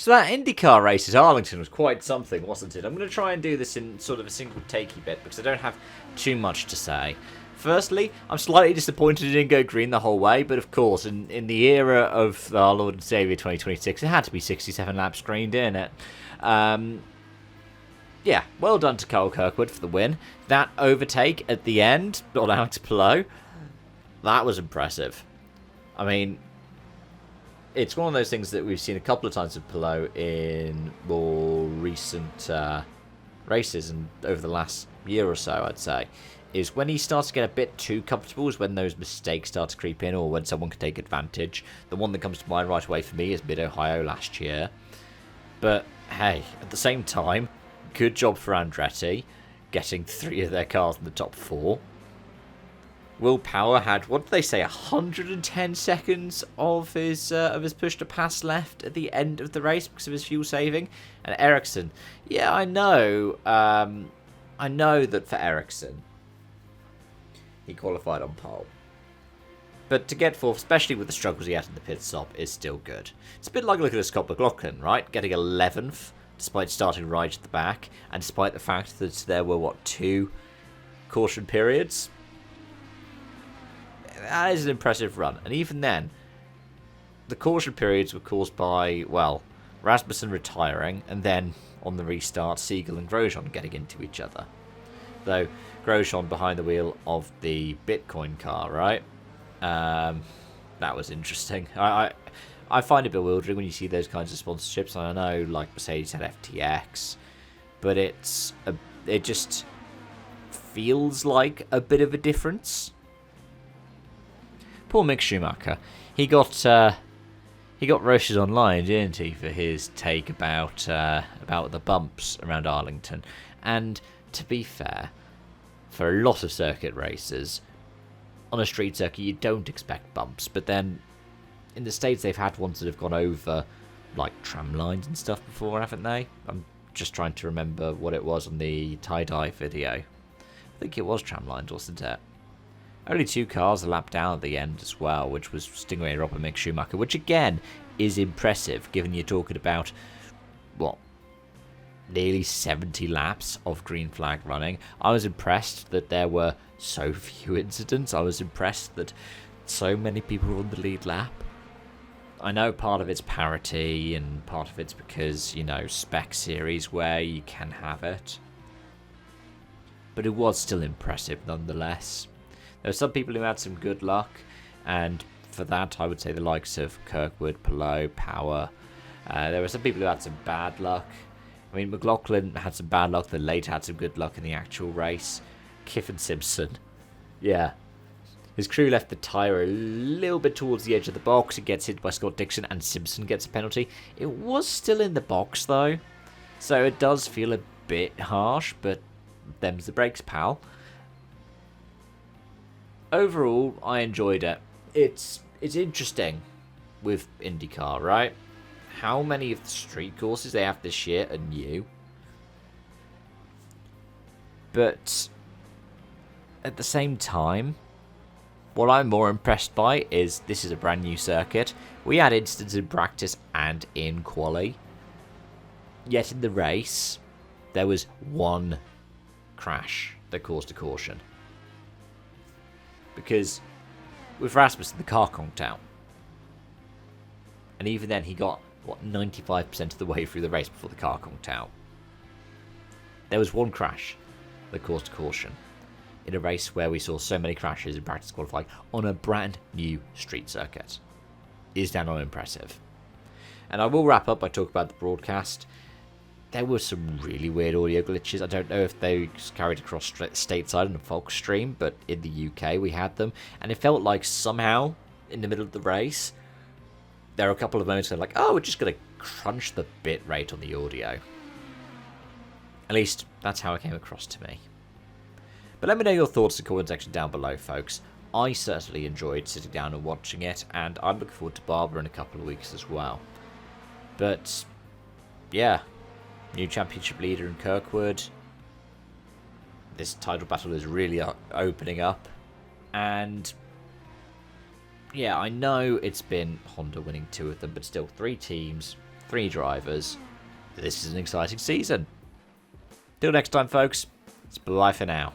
So that INDYCAR race at Arlington was quite something, wasn't it? I'm going to try and do this in sort of a single takey bit because I don't have too much to say. Firstly, I'm slightly disappointed it didn't go green the whole way, but of course, in the era of our Lord and Saviour 2026, it had to be 67 laps green, didn't it? Yeah, well done to Carl Kirkwood for the win. That overtake at the end on Alex Palou, that was impressive. I mean, it's one of those things that we've seen a couple of times with Palou in more recent races and over the last year or so, I'd say, is when he starts to get a bit too comfortable is when those mistakes start to creep in or when someone can take advantage. The one that comes to mind right away for me is Mid-Ohio last year. But, hey, at the same time, good job for Andretti getting 3 of their cars in the top 4. Will Power had, what did they say, 110 seconds of his push to pass left at the end of the race because of his fuel saving. And Ericsson, yeah, I know that for Ericsson, he qualified on pole. But to get 4th, especially with the struggles he had in the pit stop, is still good. It's a bit like looking at Scott McLaughlin, right? Getting 11th, despite starting right at the back, and despite the fact that there were, 2 caution periods. That is an impressive run. And even then, the caution periods were caused by, well, Rasmussen retiring, and then, on the restart, Siegel and Grosjean getting into each other. Though, Grosjean behind the wheel of the Bitcoin car, right? That was interesting. I find it bewildering when you see those kinds of sponsorships. I know, like Mercedes had FTX, but it just feels like a bit of a difference. Poor Mick Schumacher. He got roasted online, didn't he, for his take about the bumps around Arlington. And to be fair, for a lot of circuit races, on a street circuit you don't expect bumps, but then in the States they've had ones that have gone over like tram lines and stuff before, haven't they? I'm just trying to remember what it was on the tie-dye video. I think it was tram lines, wasn't it? Only 2 cars a lap down at the end as well, which was Stingray Rob and Mick Schumacher, which again is impressive given you're talking about, nearly 70 laps of green flag running. I was impressed that there were so few incidents. I was impressed that so many people were on the lead lap. I know part of it's parity and part of it's because, spec series where you can have it. But it was still impressive nonetheless. There were some people who had some good luck, and for that I would say the likes of Kirkwood, Palou, Power. There were some people who had some bad luck. I mean, McLaughlin had some bad luck, then later had some good luck in the actual race. Kiffin Simpson, yeah. His crew left the tyre a little bit towards the edge of the box. It gets hit by Scott Dixon, and Simpson gets a penalty. It was still in the box, though, so it does feel a bit harsh, but them's the brakes, pal. Overall, I enjoyed it. It's interesting with IndyCar, right? How many of the street courses they have this year are new? But at the same time, what I'm more impressed by is this is a brand new circuit. We had incidents in practice and in quali. Yet in the race, there was 1 crash that caused a caution. Because with Rasmussen, the car conked out. And even then, he got, 95% of the way through the race before the car conked out. There was 1 crash that caused a caution in a race where we saw so many crashes in practice qualifying on a brand new street circuit. Is that not impressive? And I will wrap up by talking about the broadcast. There were some really weird audio glitches. I don't know if they carried across stateside on the Fox stream, but in the UK we had them. And it felt like somehow, in the middle of the race, there were a couple of moments where like, oh, we're just going to crunch the bit rate on the audio. At least, that's how it came across to me. But let me know your thoughts in the comment section down below, folks. I certainly enjoyed sitting down and watching it, and I'm looking forward to Barber in a couple of weeks as well. But, yeah, new championship leader in Kirkwood. This title battle is really opening up. And, yeah, I know it's been Honda winning 2 of them, but still 3 teams, 3 drivers. This is an exciting season. Till next time, folks. It's bye for now.